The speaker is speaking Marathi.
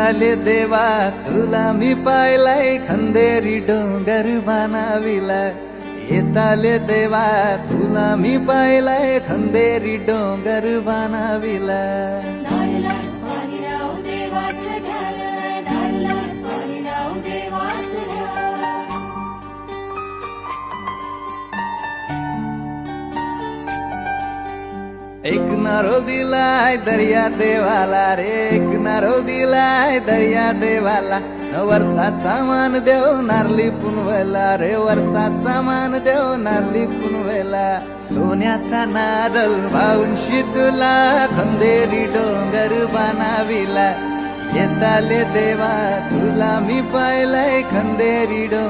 येताले देवा तुला मी पाहिलाय खंदेरी डोंगर बनाविला येताले देवा तुला मी पाहिलाय खंदेरी डोंगर बनाविला नारळा पाणी राव देवाचं घर नारळा पाणी राव देवाचं घर एक नारो दिलाय दर्या देवाला रे एक नारो दिलाय दर्या देवाला वर्षाचा मान देव नारली पुनवेला रे वर्षाचा मान देव नारली पुनवेला सोन्याचा नारळ भाऊंशी तुला खंदेरी डोंगर बनाविला येताले देवा तुला मी पाहिलाय खंदेरी डोंगर